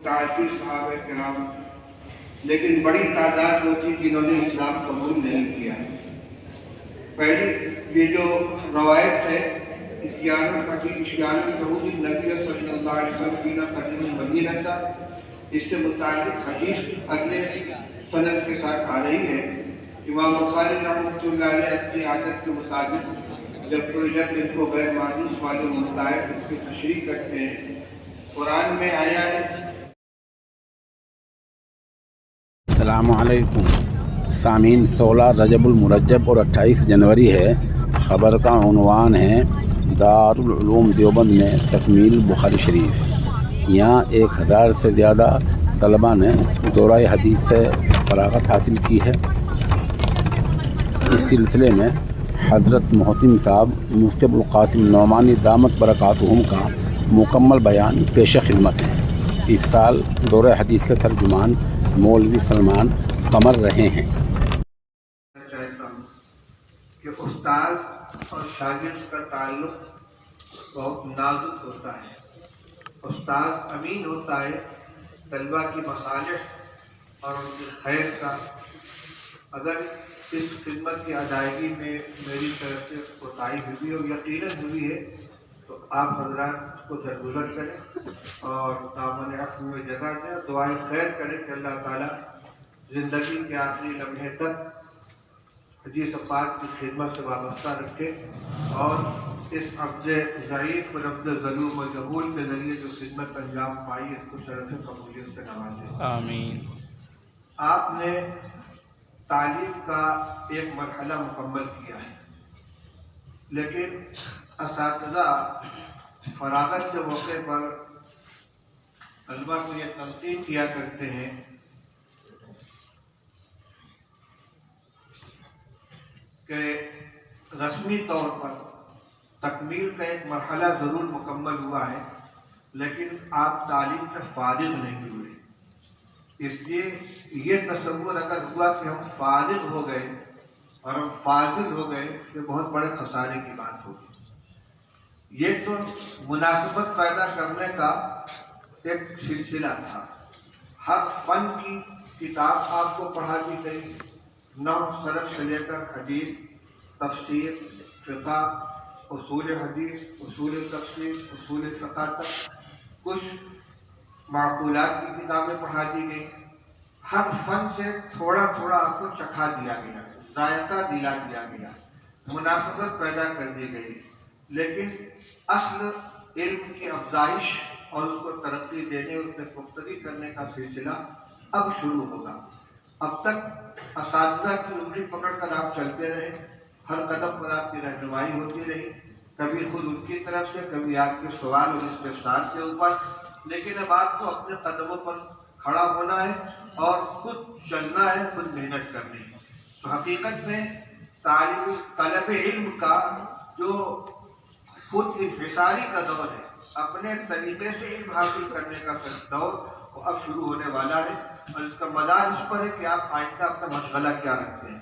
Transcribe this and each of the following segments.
تعدی صحابہ کرام، لیکن بڑی تعداد وہ تھی جنہوں نے اسلام قبول نہیں کیا۔ پہلی یہ جو روایت ہے 91 یہودی نبی صلی اللہ علیہ وسلم فینا قدیم المدینہ کا، اس سے متعلق حدیث اگلے سند کے ساتھ آ رہی ہے۔ امام بخاری رحمۃ اللہ علیہ اپنی عادت کے مطابق جب ان کو غیر مانوس معلوم ہوتا ہے تو اس کی تشریح کرتے ہیں۔ قرآن میں آیا ہے، السلام علیکم سامعین، 16 رجب المرجب اور 28 جنوری ہے۔ خبر کا عنوان ہے دارالعلوم دیوبند میں تکمیل بخاری شریف۔ یہاں 1000 سے زیادہ طلباء نے دورہ حدیث سے فراغت حاصل کی ہے۔ اس سلسلے میں حضرت محتم صاحب مفتی ابوالقاسم نعمانی دامت برکاتہم کا مکمل بیان پیش خدمت ہے۔ اس سال دورہ حدیث کے ترجمان مولوی سلمان قمر رہے ہیں۔ چاہتا ہوں کہ استاد اور شاگرد کا تعلق بہت نازک ہوتا ہے۔ استاد امین ہوتا ہے طلبہ کی مصالح اور ان کی خیر کا۔ اگر اس خدمت کی ادائیگی میں میری طرف سے کوتاہی ہوئی اور یقیناً ہوئی ہے تو آپ حضرات اس کو درگزر کریں اور دامن عفو میں جگہ دیں، دعائیں خیر کریں کہ اللہ تعالیٰ زندگی کے آخری لمحے تک حدیث پاک کی خدمت سے وابستہ رکھے اور اس عبد ضعیف اور عبد ظلوم و جہول کے ذریعے جو خدمت انجام پائی اس کو شرف قبولیت سے نوازے۔ آمین۔ آپ نے تعلیم کا ایک مرحلہ مکمل کیا ہے، لیکن اساتذہ فراغت کے موقع پر طلبہ کو یہ تلقین کیا کرتے ہیں کہ رسمی طور پر تکمیل کا ایک مرحلہ ضرور مکمل ہوا ہے، لیکن آپ تعلیم سے فارغ نہیں ہوئے۔ اس لیے یہ تصور اگر ہوا کہ ہم فارغ ہو گئے اور ہم فاضل ہو گئے تو بہت بڑے خسارے کی بات ہوگی۔ یہ تو مناسبت پیدا کرنے کا ایک سلسلہ تھا۔ ہر فن کی کتاب آپ کو پڑھا دی گئی، نحو صرف سے لے کر حدیث، تفسیر، فقہ، اصول حدیث، اصول تفسیر، اصول فقہ تک کچھ معقولات کی کتابیں پڑھا دی گئی۔ ہر فن سے تھوڑا تھوڑا آپ کو چکھا دیا گیا، ذائقہ دلا دیا گیا، مناسبت پیدا کر دی گئی، لیکن اصل علم کی افزائش اور اس کو ترقی دینے اور اسے پختگی کرنے کا سلسلہ اب شروع ہوگا۔ اب تک اساتذہ کی انگلی پکڑ کر آپ چلتے رہے، ہر قدم پر آپ کی رہنمائی ہوتی رہی، کبھی خود ان کی طرف سے، کبھی آپ کے سوال اور استفسار کے اوپر، لیکن اب آپ کو اپنے قدموں پر کھڑا ہونا ہے اور خود چلنا ہے، خود محنت کرنی ہے۔ تو حقیقت میں طلب علم کا جو خود انحصاری کا دور ہے، اپنے طریقے سے علم حاصل کرنے کا دور، وہ اب شروع ہونے والا ہے، اور اس کا مدار اس پر ہے کہ آپ آئندہ اپنا مشغلہ کیا رکھتے ہیں۔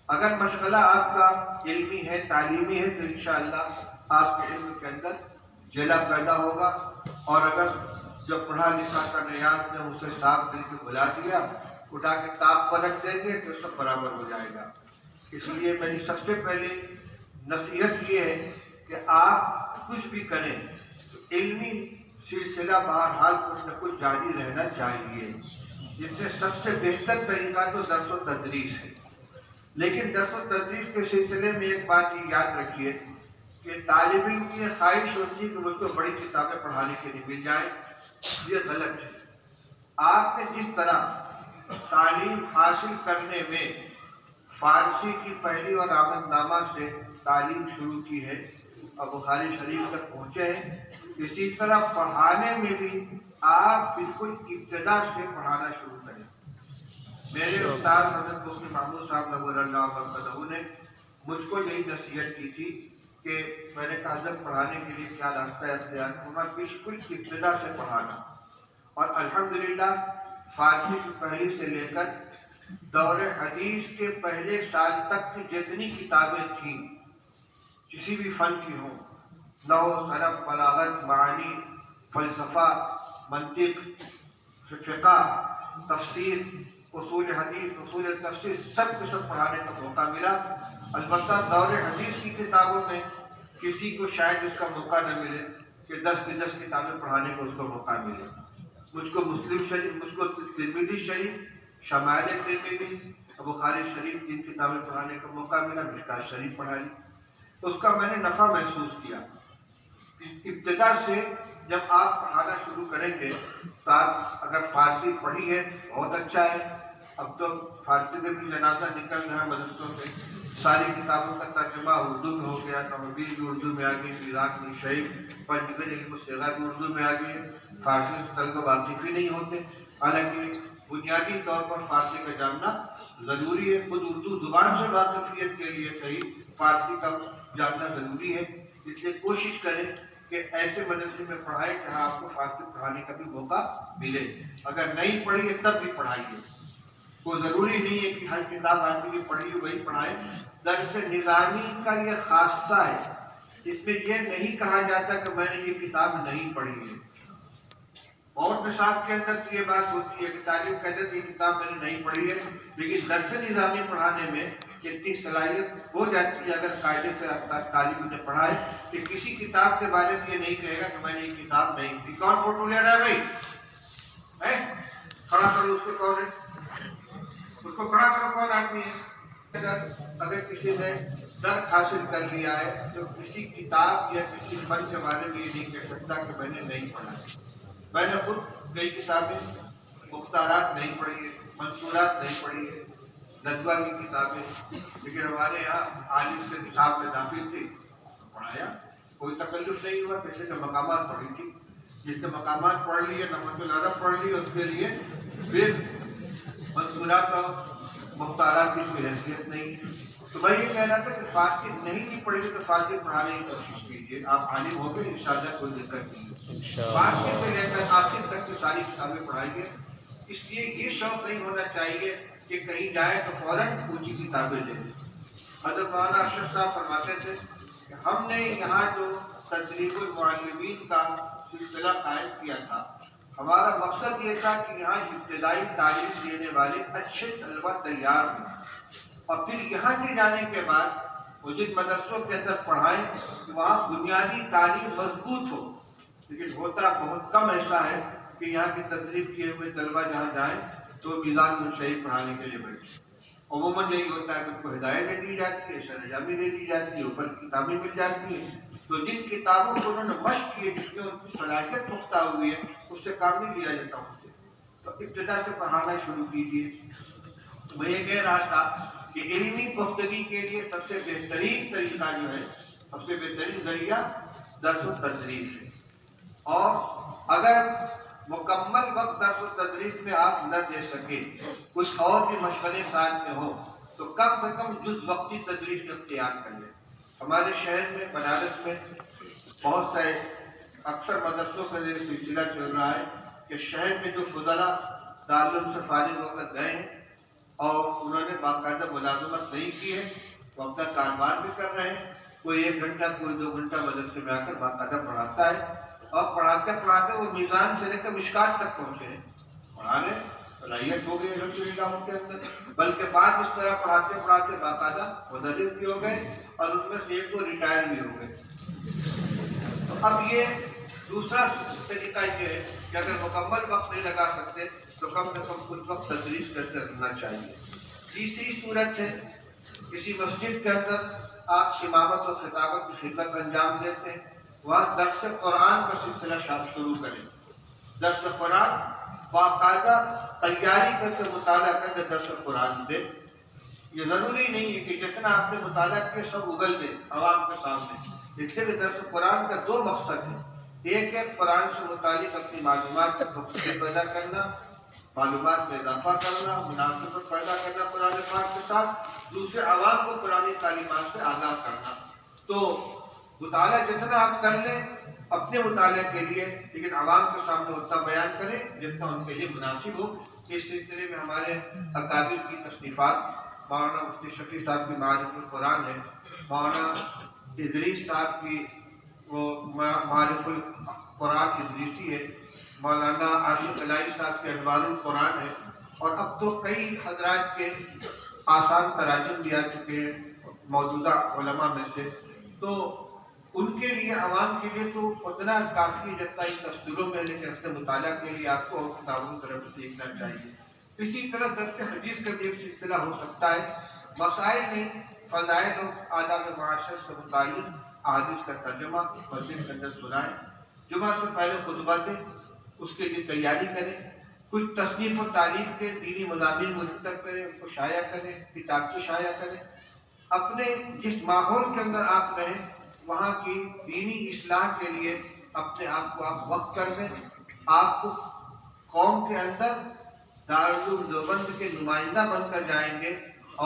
اگر مشغلہ آپ کا علمی ہے، تعلیمی ہے، تو انشاءاللہ آپ کے علم کے اندر جلا پیدا ہوگا، اور اگر جو پڑھا لکھا کا نیاز نے اسے صاف دل سے بھلا دیا، اٹھا کے تاپ پر رکھ دیں گے تو سب برابر ہو جائے گا۔ اس لیے میری سب سے پہلی نصیحت یہ ہے کہ آپ کچھ بھی کریں تو علمی سلسلہ بہرحال کچھ نہ کچھ جاری رہنا چاہیے، جس سے سب سے بہتر طریقہ تو درس و تدریس ہے۔ لیکن درس و تدریس کے سلسلے میں ایک بات یہ یاد رکھیے کہ طالب علم کی خواہش ہوتی ہے کہ مجھ کو بڑی کتابیں پڑھانے کے لیے مل جائیں، یہ غلط ہے۔ آپ نے جس طرح تعلیم حاصل کرنے میں فارسی کی پہلی اور آمدنامہ سے تعلیم شروع کی ہے اور بخاری شریف تک پہنچے ہیں، اسی طرح پڑھانے میں بھی آپ بالکل ابتدا سے پڑھانا شروع کریں۔ میرے استاد حضرت مفتی محمود صاحب نور اللہ مرقدہ نے مجھ کو یہی نصیحت کی تھی کہ میں نے کہا حضرت پڑھانے کے لیے کیا راستہ اختیار کرنا، بالکل ابتدا سے پڑھانا۔ اور الحمدللہ فارسی کی پہلی سے لے کر دور حدیث کے پہلے سال تک کی جتنی کتابیں تھیں کسی بھی فن کی ہوں، نحو، صرف، بلاغت، معانی، فلسفہ، منطق، فقہ، تفسیر، اصول حدیث، اصول تفسیر سب کو سب پڑھانے کا موقع ملا۔ البتہ دور حدیث کی کتابوں میں کسی کو شاید اس کا موقع نہ ملے کہ 10 کی 10 کتابیں پڑھانے کو اس کو موقع ملے۔ مجھ کو مسلم شریف، مجھ کو ترمذی شریف، شمائل ترمذی، بخاری شریف کی کتابیں پڑھانے کا موقع ملا، مشکوٰۃ شریف پڑھا لی۔ اس کا میں نے نفع محسوس کیا۔ ابتدا سے جب آپ پڑھانا شروع کریں گے تو آپ اگر فارسی پڑھی ہے بہت اچھا ہے، اب تو فارسی میں بھی جنازہ نکل رہا ہے مدرسوں سے، ساری کتابوں کا ترجمہ اردو میں ہو گیا، تحویل بھی اردو میں آ گئی، میراث بن شعیب، پنجگن علم الصیغہ بھی اردو میں آ گئی ہے۔ فارسی سے طلبہ واقف ہی نہیں ہوتے، حالانکہ بنیادی طور پر فارسی کا جاننا ضروری ہے۔ خود اردو زبان سے واقفیت کے لیے صحیح فارسی کا جاننا ضروری ہے، اس لیے کوشش کریں کہ ایسے مدرسے میں پڑھائیں جہاں آپ کو فارسی پڑھانے کا بھی موقع ملے۔ اگر نہیں پڑھی ہے تب بھی پڑھائیے، کوئی ضروری نہیں ہے کہ ہر کتاب آدمی کی پڑھی ہوئی وہی پڑھائیں۔ درس نظامی کا یہ خاصہ ہے، اس میں یہ نہیں کہا جاتا کہ میں نے یہ کتاب نہیں پڑھی ہے۔ اور نصاب کے اندر تو یہ بات ہوتی ہے کہ تعلیم کے اندر یہ کتاب میں نے نہیں پڑھی ہے، لیکن درس نظامی پڑھانے میں اتنی صلاحیت ہو جاتی ہے اگر قاعدے سے طالب نے پڑھائے کہ کسی کتاب کے بارے میں یہ نہیں کہے گا کہ میں نے یہ کتاب نہیں پڑھی۔ کون فوٹو لے رہا ہے بھائی؟ کھڑا کرو اس کو، کون ہے؟ اس کو کھڑا کرو، کون آدمی ہے؟ اگر کسی نے درک حاصل کر لیا ہے تو کسی کتاب یا کسی فن کے بارے میں یہ نہیں کہہ سکتا کہ میں نے نہیں پڑھا ہے۔ میں نے خود کئی کتابیں مختارات نہیں پڑھی ہے، منصورات نہیں پڑھی ہے، ندوہ کی کتابیں، لیکن ہمارے یہاں عالم سے نصاب میں داخل تھی، پڑھایا، کوئی تکلف نہیں ہوا۔ کسی نے مقامات پڑھی تھی، جس نے مقامات پڑھ لی ہے، نمط العرب پڑھ لی، اس کے لیے پھر منصورات اور مختارات کی کوئی حیثیت نہیں۔ تو میں یہ کہنا تھا کہ فارسی نہیں بھی پڑھی تو فارسی پڑھانے کی کوشش کیجیے، آپ عالم ہو گئے انشاءاللہ، کوئی دقت نہیں ہے۔ فارسی سے لے کر آخر تک کی ساری کتابیں پڑھائیے۔ اس لیے یہ شوق نہیں ہونا چاہیے کہ کہیں جائے تو فوراً اونچی کتابیں لیں۔ حضرت مولانا ارشد صاحب فرماتے تھے کہ ہم نے یہاں جو تدریب المعلمین کا سلسلہ قائم کیا تھا، ہمارا مقصد یہ تھا کہ یہاں ابتدائی تعلیم دینے والے اچھے طلبہ تیار ہوں، اور پھر یہاں سے جانے کے بعد وہ جن مدرسوں کے اندر پڑھائیں کہ وہاں بنیادی تعلیم مضبوط ہو۔ لیکن ہوتا بہت کم ایسا ہے کہ یہاں کی تدریب کیے ہوئے طلبہ جہاں جائیں تو میراث بن شعیب پڑھانے کے لیے بیٹھے۔ عموماً یہی ہوتا ہے کہ ان کو ہدایت دے دی جاتی ہے، سرجامی دے دی جاتی ہے، اوپر کتابیں مل جاتی ہیں، تو جن کتابوں کو انہوں نے مشق کی ہے، جس میں ان کی صلاحیت پختہ ہوئی ہے، اس سے کام نہیں لیا جاتا ان سے۔ تو ابتدا سے پڑھانا شروع کیجیے۔ میں یہ کہہ رہا تھا کہ علمی پختگی کے لیے سب سے بہترین طریقہ جو ہے، سب سے بہترین ذریعہ درس و تدریس ہے۔ اور اگر مکمل وقت درس و تدریس میں آپ نہ دے سکیں، کچھ اور بھی مشغلے ساتھ میں ہو، تو کم سے کم جز وقتی تدریس اختیار کر لیں۔ ہمارے شہر میں بنارس میں بہت سے اکثر مدرسوں کا یہ سلسلہ چل رہا ہے کہ شہر میں جو فضلاء دارالعلوم سے فارغ ہو کر گئے ہیں اور انہوں نے باقاعدہ ملازمت نہیں کی ہے، وہ اپنا کاروبار بھی کر رہے ہیں، کوئی 1 گھنٹہ کوئی 2 گھنٹہ مدرسے میں آ کر باقاعدہ پڑھاتا ہے، اور پڑھاتے پڑھاتے وہ میزان سے لے کر مشکات تک پہنچے ہیں، پڑھانے صلاحیت ہو گئی الحمدللہ ان کے اندر، بلکہ بعد اس طرح پڑھاتے پڑھاتے باقاعدہ مدرس بھی ہو گئے اور ان میں سے 1-2 ریٹائر بھی ہو گئے۔ تو اب یہ دوسرا طریقہ یہ ہے کہ اگر مکمل وقت نہیں لگا سکتے تو کم سے کم کچھ وقت تدریس کرتے رہنا چاہیے۔ تیسری صورت ہے، کسی مسجد کے اندر آپ امامت و خطابت کی خدمت انجام دیتے ہیں، وہاں درس قرآن کا سلسلہ شروع کریں۔ درس قرآن باقاعدہ تیاری کر کے مطالعہ کر کے درس قرآن دیں۔ یہ ضروری نہیں ہے کہ جتنا آپ نے مطالعہ کیا سب اگل دیں عوام کے سامنے، اس لیے کہ درس قرآن کا 2 مقصد ہے۔ ایک ہے قرآن سے متعلق اپنی معلومات کا تفصیل پیدا کرنا، معلومات میں اضافہ کرنا، مناسبت پیدا کرنا قرآن پاک کے ساتھ، دوسرے عوام کو قرآن تعلیمات سے آگاہ کرنا۔ تو مطالعہ جتنا آپ کر لیں اپنے مطالعے کے لیے، لیکن عوام کے سامنے اتنا بیان کریں جتنا ان کے لیے مناسب ہو۔ اس سلسلے میں ہمارے اکابر کی تصنیفات، مولانا مفتی شفیع صاحب کی معارف القرآن ہے، مولانا ادریس صاحب کی وہ معارف قرآن ادریسی ہے، مولانا عاشق الہی صاحب کے انوار القرآن ہے، اور اب تو کئی حضرات کے آسان تراجم بھی آ چکے ہیں موجودہ علماء میں سے، تو ان کے لیے عوام کے لیے تو اتنا کافی جتنا ان تفسیروں میں، لیکن اس مطالعہ کے لیے آپ کو کتابوں کی طرف دیکھنا چاہیے۔ اسی طرح درس حدیث کا بھی ایک سلسلہ ہو سکتا ہے، مسائل نہیں، فضائل اور آداب معاشرت سے متعلق احادیث کا ترجمہ مسجد کے اندر سنائیں، جمعہ سے پہلے خطبہ دیں، اس کے لیے تیاری کریں، کچھ تصنیف و تعریف کے دینی مضامین مرتب کریں، ان کو شائع کریں، کتاب کی شائع کریں۔ اپنے جس ماحول کے اندر آپ رہیں وہاں کی دینی اصلاح کے لیے اپنے آپ کو آپ وقف کر دیں، آپ کو قوم کے اندر دارالعلوم دیوبند کے نمائندہ بن کر جائیں گے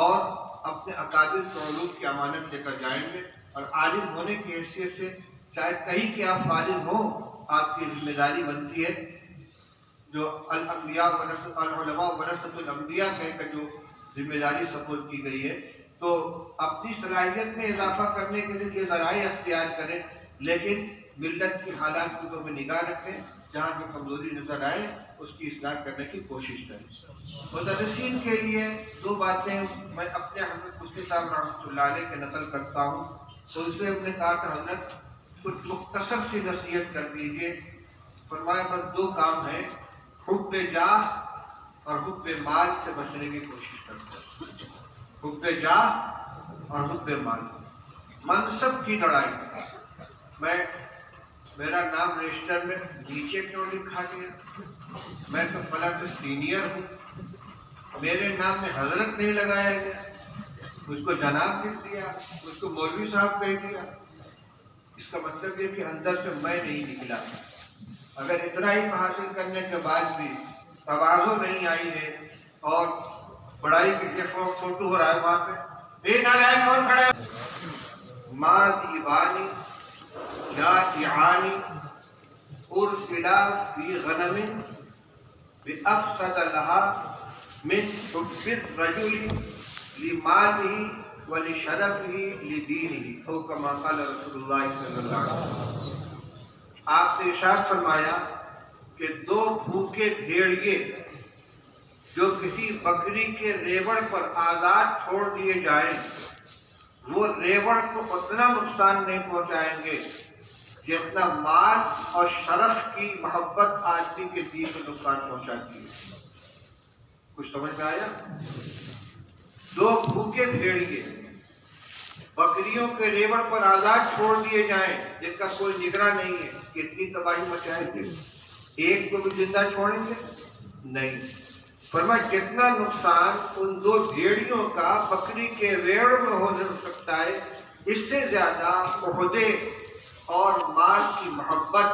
اور اپنے اکابر کے علوم کی امانت لے کر جائیں گے، اور عالم ہونے کی حیثیت سے چاہے کہیں کہ آپ فارغ ہوں، آپ کی ذمہ داری بنتی ہے جو العلماء ورثۃ الانبیاء کہہ کر جو ذمہ داری سپرد کی گئی ہے، تو اپنی صلاحیت میں اضافہ کرنے کے لیے یہ ذرائع اختیار کریں، لیکن ملت کی حالات کی اوپر نگاہ رکھیں، جہاں جو کمزوری نظر آئے اس کی اصلاح کرنے کی کوشش کریں۔ مدرسین کے لیے دو باتیں میں اپنے حضرت مفتی صاحب رحمۃ اللہ علیہ کے نقل کرتا ہوں، تو اس سے ہم نے کہا کہ حضرت کچھ مختصر سی نصیحت کر دیجیے۔ فرمایا پر دو کام ہیں، حب جاہ اور حب مال سے بچنے کی کوشش کرتے ہیں۔ حب جاہ اور حب مال، منصب کی لڑائی، میرا نام رجسٹر میں نیچے کیوں لکھا گیا، میں تو فلاں سے سینئر ہوں، میرے نام میں حضرت نہیں لگایا گیا، مجھ کو جناب لکھ دیا، مجھ کو مولوی صاحب کہہ دیا، اس کا مطلب یہ کہ اندر سے میں نہیں نکلا۔ اگر اتنا علم حاصل کرنے کے بعد بھی تواضع نہیں آئی ہے اور بڑائی کے لیے فوٹو ہو رہا ہے وہاں پہ، اے نالائق کون کھڑا ہے؟ ما دیوانی یا دیعانی ارسلا فی غنم بافسد لها من حب الرجل لماله ولشرفه لدینه، او کما قال رسول اللہ صلی اللہ علیہ وسلم۔ آپ نے ارشاد فرمایا کہ دو بھوکے بھیڑیے جو کسی بکری کے ریوڑ پر آزاد چھوڑ دیے جائیں، وہ ریوڑ کو اتنا نقصان نہیں پہنچائیں گے جتنا مال اور شرف کی محبت آدمی کے دین کو نقصان پہنچاتی ہے۔ کچھ سمجھ میں آیا؟ دو بھوکے بھیڑیے بکریوں کے ریوڑ پر آزاد چھوڑ دیے جائیں، جن کا کوئی نگراں نہیں ہے، کتنی تباہی مچائیں گے؟ ایک کو بھی زندہ چھوڑیں گے نہیں۔ فرمایا جتنا نقصان ان دو بھیڑیوں کا بکری کے ریوڑ میں ہو سکتا ہے، اس سے زیادہ عہدے اور مال کی محبت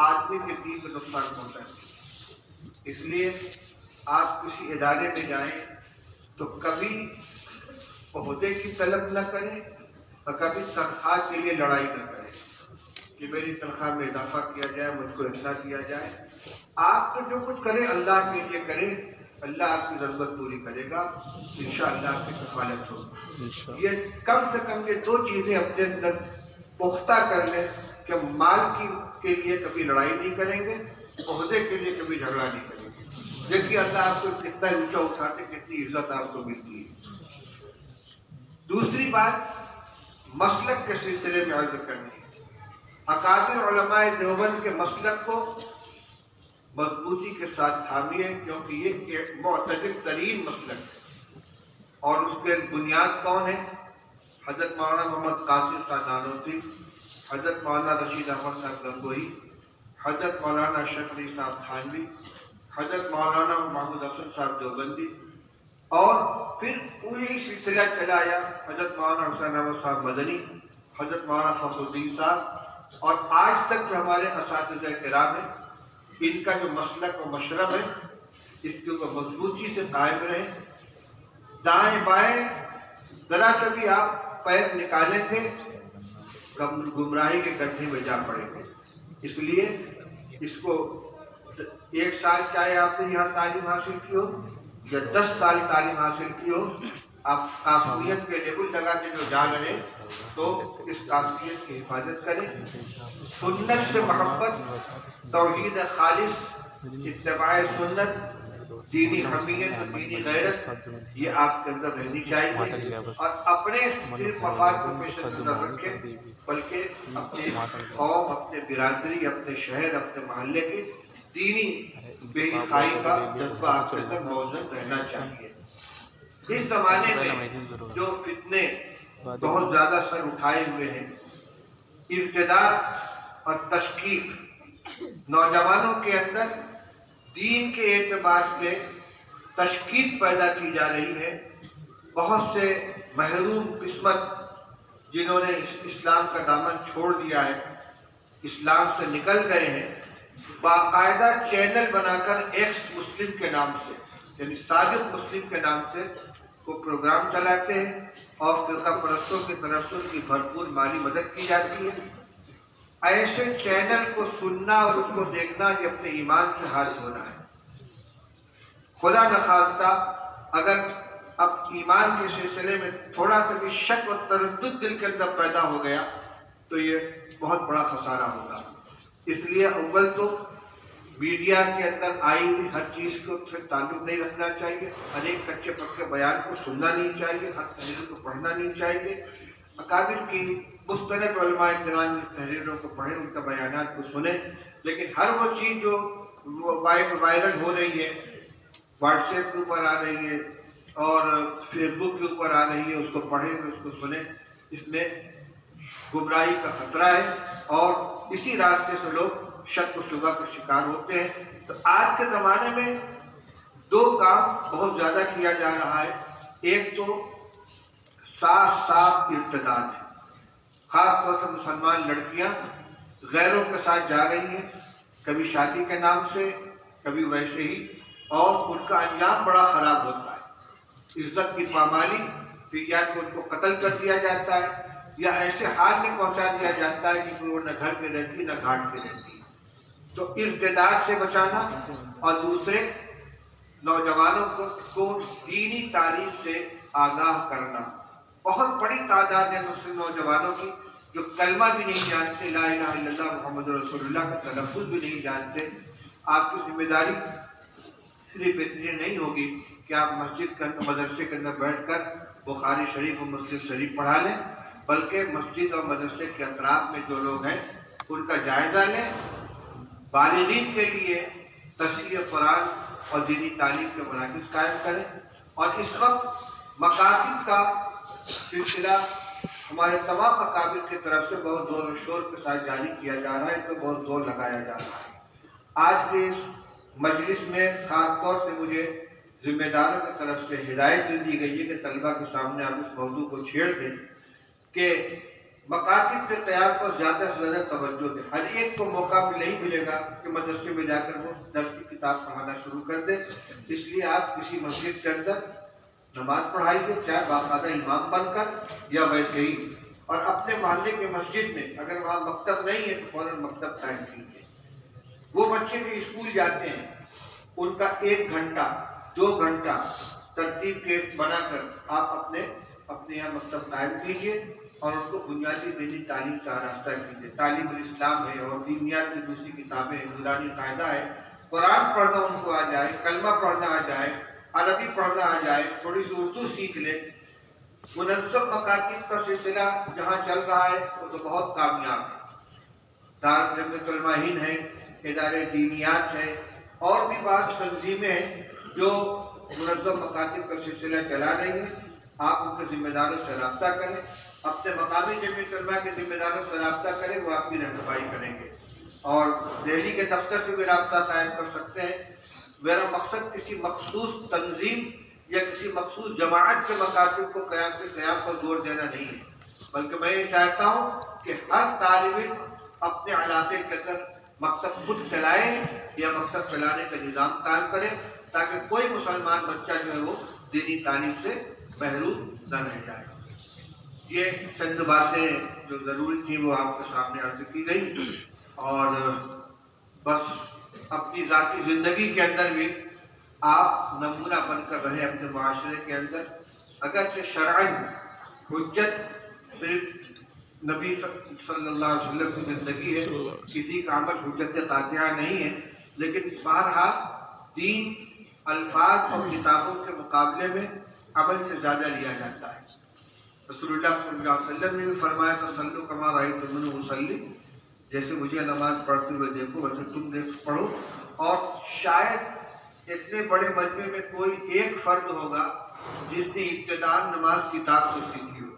آدمی کے دین کو نقصان پہنچاتی ہے۔ اس لیے آپ کسی ادارے میں جائیں تو کبھی عہدے کی طلب نہ کریں اور کبھی تنخواہ کے لیے لڑائی نہ کریں کہ میری تنخواہ میں اضافہ کیا جائے، مجھ کو اتنا دیا جائے۔ آپ تو جو کچھ کریں اللہ کے لیے کریں، اللہ آپ کی ضرورت پوری کرے گا، انشاءاللہ آپ کی کفالت ہوگی۔ یہ کم سے کم یہ دو چیزیں اپنے اندر پختہ کر لیں کہ مال کے لیے کبھی لڑائی نہیں کریں گے، عہدے کے لیے کبھی جھگڑا نہیں کریں گے۔ دیکھیے اللہ آپ کو کتنا اونچا اٹھاتے، کتنی عزت آپ کو ملتی ہے۔ دوسری بات مسلک کے سلسلے میں عرض کرنی ہے۔ اکابر علماء دیوبند کے مسلک کو مضبوطی کے ساتھ تھامیے، کیونکہ یہ ایک معتدل ترین مسلک ہے، اور اس کے بنیاد کون ہے؟ حضرت مولانا محمد قاسم صاحب نانوتوی، حضرت مولانا رشید احمد صاحب گنگوہی، حضرت مولانا اشرف علی صاحب تھانوی، حضرت مولانا محمود حسن صاحب دیوبندی، اور پھر پوری سلسلہ چلا آیا حضرت مولانا حسین احمد صاحب مدنی، حضرت مولانا فخر الدین صاحب، اور آج تک جو ہمارے اساتذہ کرام ہیں، ان کا جو مسلک و مشرب ہے، اس کے اوپر مضبوطی سے قائم رہیں۔ دائیں بائیں ذرا سے بھی آپ پیر نکالیں گے گمراہی کے گڈھے میں جا پڑیں گے۔ اس لیے اس کو 1 سال چاہے آپ نے یہاں تعلیم حاصل کی ہو یا 10 سال تعلیم حاصل کی ہو، آپ تعصبیت کے لیبل لگا کے جو جا رہے تو اس تعصبیت کی حفاظت کریں. سنت سے محبت، توحید خالص، اتباع سنت، دینی حمیت اور دینی غیرت یہ آپ کے اندر رہنی چاہیے. اور اپنے صرف مفاد کو پیش نظر رکھیں بلکہ اپنے قوم، اپنے برادری، اپنے شہر، اپنے محلے کی دینی بے خائی کا جذبہ آپ کے اندر موجود رہنا چاہیے. اس زمانے میں جو فتنے بہت زیادہ سر اٹھائے ہوئے ہیں، ارتداد اور تشکیک، نوجوانوں کے اندر دین کے اعتبار سے تشکیک پیدا کی جا رہی ہے. بہت سے محروم قسمت جنہوں نے اسلام کا دامن چھوڑ دیا ہے، اسلام سے نکل گئے ہیں، باقاعدہ چینل بنا کر ایکس مسلم کے نام سے، یعنی سابق مسلم کے نام سے وہ پروگرام چلاتے ہیں اور فرقہ پرستوں کی طرف سے ان کی بھرپور مالی مدد کی جاتی ہے. ایسے چینل کو سننا اور اس کو دیکھنا یہ اپنے ایمان سے حاصل ہونا ہے. خدا نخواستہ اگر اب ایمان کے سلسلے میں تھوڑا سا بھی شک اور تردد دل کے اندر پیدا ہو گیا تو یہ بہت بڑا خسارہ ہوگا. اس لیے اول تو میڈیا کے اندر آئی ہوئی ہر چیز کو سے تعلق نہیں رکھنا چاہیے، ہر ایک کچے پکے بیان کو سننا نہیں چاہیے، ہر تحریر کو پڑھنا نہیں چاہیے. اکابر کی مستند علماء کرام کی تحریروں کو پڑھیں، ان کا بیانات کو سنیں، لیکن ہر وہ چیز جو وائرل ہو رہی ہے، واٹس ایپ کے اوپر آ رہی ہے اور فیس بک کے اوپر آ رہی ہے، اس کو پڑھیں، اس کو سنیں. اس میں گمراہی کا خطرہ ہے اور اسی راستے سے لوگ شک و شبہ کا شکار ہوتے ہیں. تو آج کے زمانے میں دو کام بہت زیادہ کیا جا رہا ہے. ایک تو صاف ارتداد ہے، خاص طور سے مسلمان لڑکیاں غیروں کے ساتھ جا رہی ہیں، کبھی شادی کے نام سے، کبھی ویسے ہی، اور ان کا انجام بڑا خراب ہوتا ہے. عزت کی پامالی، پھر یا تو ان کو قتل کر دیا جاتا ہے یا ایسے حال میں پہنچا دیا جاتا ہے کہ وہ نہ گھر پہ رہتی نہ گھاٹ پہ رہتی. تو ارتداد سے بچانا اور دوسرے نوجوانوں کو دینی تعلیم سے آگاہ کرنا. بہت بڑی تعداد ہے مسلم نوجوانوں کی جو کلمہ بھی نہیں جانتے، لا الہ الا اللہ محمد رسول اللہ کا تلفظ بھی نہیں جانتے. آپ کی ذمہ داری صرف اتنی نہیں ہوگی کہ آپ مسجد کے اندر، مدرسے کے اندر بیٹھ کر بخاری شریف اور مسلم شریف پڑھا لیں، بلکہ مسجد اور مدرسے کے اطراف میں جو لوگ ہیں ان کا جائزہ لیں. بالغین کے لیے تشریح قرآن اور دینی تعلیم کے مراکز قائم کریں. اور اس وقت مکاتب کا سلسلہ ہمارے تمام اکابر کی طرف سے بہت زور و شور کے ساتھ جاری کیا جا رہا ہے، اس پہ بہت زور لگایا جا رہا ہے. آج کے اس مجلس میں خاص طور سے مجھے ذمہ داروں کی طرف سے ہدایت بھی دی گئی ہے کہ طلبہ کے سامنے آپ اس موضوع کو چھیڑ دیں کہ مکاتب کے قیام پر زیادہ سے زیادہ توجہ دیں. ہر ایک کو موقع نہیں ملے گا کہ مدرسے میں جا کر وہ درس کی کتاب پڑھانا شروع کر دے. اس لیے آپ کسی مسجد کے اندر نماز پڑھائیے، چاہے باقاعدہ امام بن کر یا ویسے ہی، اور اپنے محلے کے مسجد میں اگر وہاں مکتب نہیں ہے تو فوراً مکتب قائم کیجیے. وہ بچے جو اسکول جاتے ہیں ان کا 1 گھنٹہ 2 گھنٹہ ترتیب کے بنا کر آپ اپنے یہاں مکتب قائم کیجیے اور ان کو بنیادی دینی تعلیم کا راستہ کیجیے. تعلیم الاسلام ہے اور دینیات کی دوسری کتابیں ہیں، نورانی قاعدہ ہے. قرآن پڑھنا ان کو آ جائے، کلمہ پڑھنا آ جائے، عربی پڑھنا آ جائے، تھوڑی سی اردو سیکھ لے. منظم مکاتب کا سلسلہ جہاں چل رہا ہے وہ تو بہت کامیاب ہے. دارالعلوم علماء ہند ہے، ادارے دینیات ہیں، اور بھی بعض تنظیمیں ہیں جو منظم مکاتب کا سلسلہ چلا رہی ہیں. آپ ان کے ذمہ داروں سے رابطہ کریں، اپنے مقامی جمعیت علماء کے ذمہ داروں سے رابطہ کریں، وہ آپ کی رہنمائی کریں گے. اور دہلی کے دفتر سے بھی رابطہ قائم کر سکتے ہیں. میرا مقصد کسی مخصوص تنظیم یا کسی مخصوص جماعت کے مکاتب کو قیام پر زور دینا نہیں ہے، بلکہ میں یہ چاہتا ہوں کہ ہر طالب علم اپنے علاقے کے اندر مکتب خود چلائے یا مکتب چلانے کا نظام قائم کرے تاکہ کوئی مسلمان بچہ جو ہے وہ دینی تعلیم سے محروم نہ رہ جائے. یہ چند باتیں جو ضروری تھیں وہ آپ کے سامنے عرض کی گئی. اور بس اپنی ذاتی زندگی کے اندر بھی آپ نمونہ بن کر رہے اپنے معاشرے کے اندر. اگرچہ شرعن حجت صرف نبی صلی اللہ علیہ وسلم کی زندگی ہے، کسی کا عمل حجت قاطعہ نہیں ہے، لیکن بہرحال دین الفاظ اور کتابوں کے مقابلے میں عمل سے زیادہ لیا جاتا ہے۔ رسول اللہ صلی اللہ علیہ وسلم نے بھی فرمایا صلو کما رأیتمونی اصلی، جیسے مجھے نماز پڑھتے ہوئے دیکھو ویسے تم پڑھو۔ اور شاید اتنے بڑے مجمع میں کوئی ایک فرد ہوگا جس نے ابتداء نماز کتاب سے سیکھی ہو۔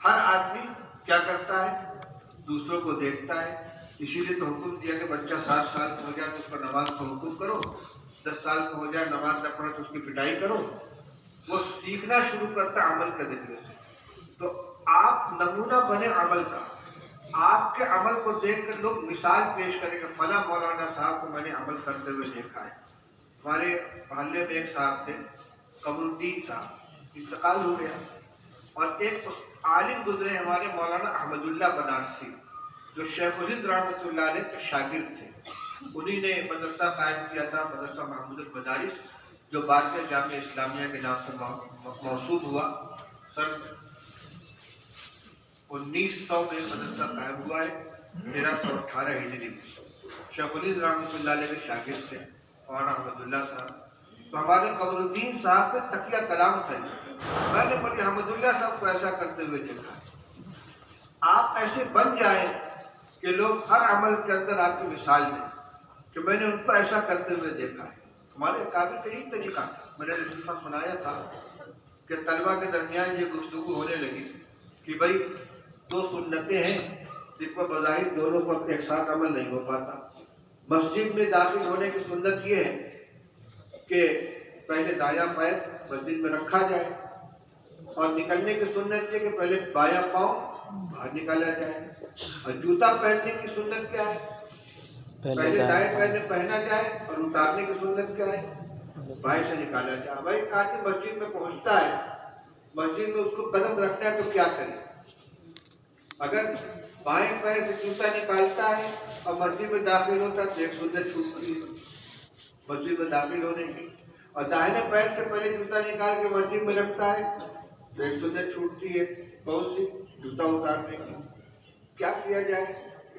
ہر آدمی کیا کرتا ہے؟ دوسروں کو دیکھتا ہے، اسی لیے تو حکم دیا کہ بچہ 7 سال کا ہو جائے تو اس پر نماز کا حکم کرو، 10 سال کا ہو جائے نماز نہ پڑھے تو اس کی پٹائی کرو۔ وہ سیکھنا شروع کرتا عمل کے ذریعے سے۔ تو آپ نمونہ بنے عمل کا، آپ کے عمل کو دیکھ کر لوگ مثال پیش کریں گے، فلاں مولانا صاحب کو میں نے عمل کرتے ہوئے دیکھا ہے۔ ہمارے محلے میں ایک صاحب تھے قمر الدین صاحب، انتقال ہو گیا، اور ایک عالم گزرے ہمارے مولانا احمد اللہ بنارسی، جو شیخ الہند رحمۃ اللہ علیہ کے شاگرد تھے۔ انہی نے مدرسہ قائم کیا تھا، مدرسہ محمود المدارس، جو بعد میں جامعہ اسلامیہ کے نام سے موصوف ہوا۔ سن 1900 میں مدرسہ قائم ہوا ہے، 1318 ہجری میں۔ شیخ الہند رحمۃ اللہ علیہ کے شاگرد تھے مولانا احمد اللہ صاحب۔ تو ہمارے قمر الدین صاحب کا تقیہ کلام تھا، میں نے مولوی احمد اللہ صاحب کو ایسا کرتے ہوئے دیکھا۔ آپ ایسے بن جائیں کہ لوگ ہر عمل کے اندر آپ کی مثال دیں کہ میں نے ان کو ایسا کرتے ہوئے دیکھا ہے۔ ہمارے قابل کا یہی طریقہ، میں نے لطیفہ سنایا تھا کہ طلبہ کے درمیان یہ گفتگو ہونے لگی کہ بھائی 2 سنتیں ہیں جن پر بظاہر دونوں کو ایک ساتھ عمل نہیں ہو پاتا۔ مسجد میں داخل ہونے کی سنت یہ ہے کہ پہلے دایاں پیر مسجد میں رکھا جائے، اور نکلنے کی سنت یہ کہ پہلے بایاں پاؤں باہر نکالا جائے۔ اور جوتا پہننے کی سنت کیا ہے؟ پہلے دائیں پیر میں پہنا جائے، اور اتارنے کی سنت کیا ہے؟ بائیں سے نکالا جائے۔ بھائی آدمی مسجد میں پہنچتا ہے، مسجد میں اس کو قدم رکھنا ہے تو کیا کرے؟ اگر بائیں پیر سے جوتا نکالتا ہے اور مسجد میں داخل ہوتا ہے تو ایک سنت چھوٹتی ہے مسجد میں داخل ہونے کی، اور داہنے پیر سے پہلے جوتا نکال کے مسجد میں رکھتا ہے تو ایک سنت چھوٹتی ہے، کون سی؟ جوتا اتارنے کی۔ کیا کیا جائے؟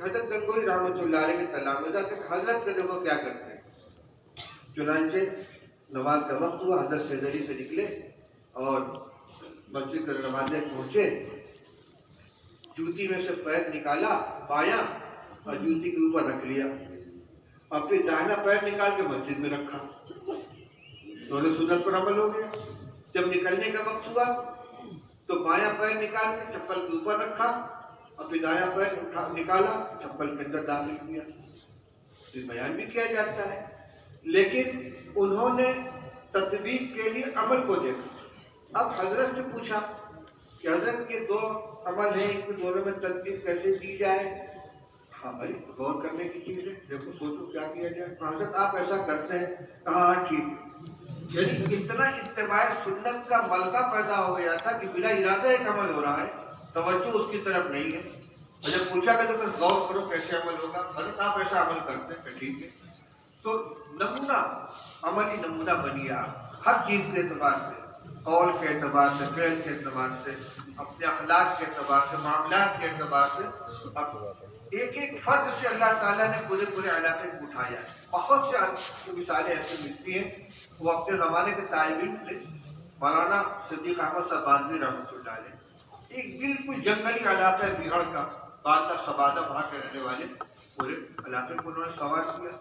حضرت گنگوئی رحمۃ اللہ علیہ کے تلامذہ تھے، حضرت کے دیکھو کیا کرتے ہیں۔ چنانچہ نماز کا وقت ہوا، حضرت سیدری سے نکلے اور مسجد کے دروازے پہنچے، جوتی میں سے پیر نکالا بایاں اور جوتی کے اوپر رکھ لیا، اور پھر داہنا پیر نکال کے مسجد میں رکھا، دونوں سنت پر عمل ہو گیا۔ جب نکلنے کا وقت ہوا تو بایاں پیر نکال کے چپل کے اوپر رکھا، اور پھر دایاں پیر نکالا چپل کے اندر داخل کیا۔ یہ بیان بھی کیا جاتا ہے، لیکن انہوں نے تطبیق کے لیے عمل کو دیکھا۔ اب حضرت سے پوچھا کہ حضرت کے 2 عمل ہیں، ان کو دونوں میں تطبیق کیسے کی جائے؟ ہاں بھائی غور کرنے کی چیز ہے، دیکھو سوچو کیا کیا جائے۔ تو حضرت آپ ایسا کرتے ہیں؟ کہا ہاں ٹھیک ہے۔ یعنی اتنا اتباع سنت کا ملکہ پیدا ہو گیا تھا کہ بلا ارادہ ایک عمل ہو رہا ہے، توجہ اس کی طرف نہیں ہے۔ اور جب پوچھا کہ تو غور کرو کیسے عمل ہوگا، حضرت آپ ایسا عمل کرتے ہیں کہ ٹھیک ہے۔ تو نمونہ، عملی نمونہ بنیے آپ، ہر چیز کے اعتبار سے، قول کے اعتبار سے، فعل کے اعتبار سے، اپنے اخلاق کے اعتبار سے، معاملات کے اعتبار سے۔ اب ایک ایک فرد سے اللہ تعالیٰ نے پورے علاقے کو اٹھایا ہے۔ بہت سے مثالیں ایسی ملتی ہیں۔ وہ اپنے زمانے کے طالب علم تھے، مولانا صدیق احمد صاحب باندھوی رحمۃ اللہ علیہ۔ ایک بالکل جنگلی علاقہ ہے بیہڑ کا، باندھا سبادہ، وہاں کے رہنے والے، پورے علاقے کو انہوں نے سوار کیا۔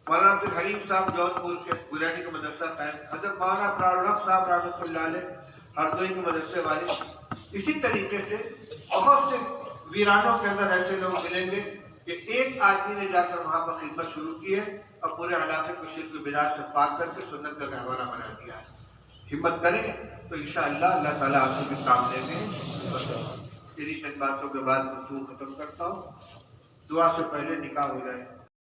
مولانا عبد الحلیم صاحب جون پور کے گلانی کا مدرسہ قائم، حضرت مولانا ابرار الحق صاحب رحمۃ اللہ علیہ ہردوئی کے مدرسے والے۔ اسی طریقے سے بہت سے ویرانوں کے اندر ایسے لوگ ملیں گے کہ ایک آدمی نے جا کر وہاں پر خدمت شروع کی ہے اور پورے علاقے کو شرک و بدعت سے پاک کر کے سنت کا گہوارہ بنا دیا ہے۔ ہمت کریں تو انشاءاللہ اللہ تعالیٰ آپ کو بھی کام دیں گے۔ تیری چند باتوں کے بعد گفتگو ختم کرتا ہوں۔ دعا سے پہلے نکاح ہو جائے۔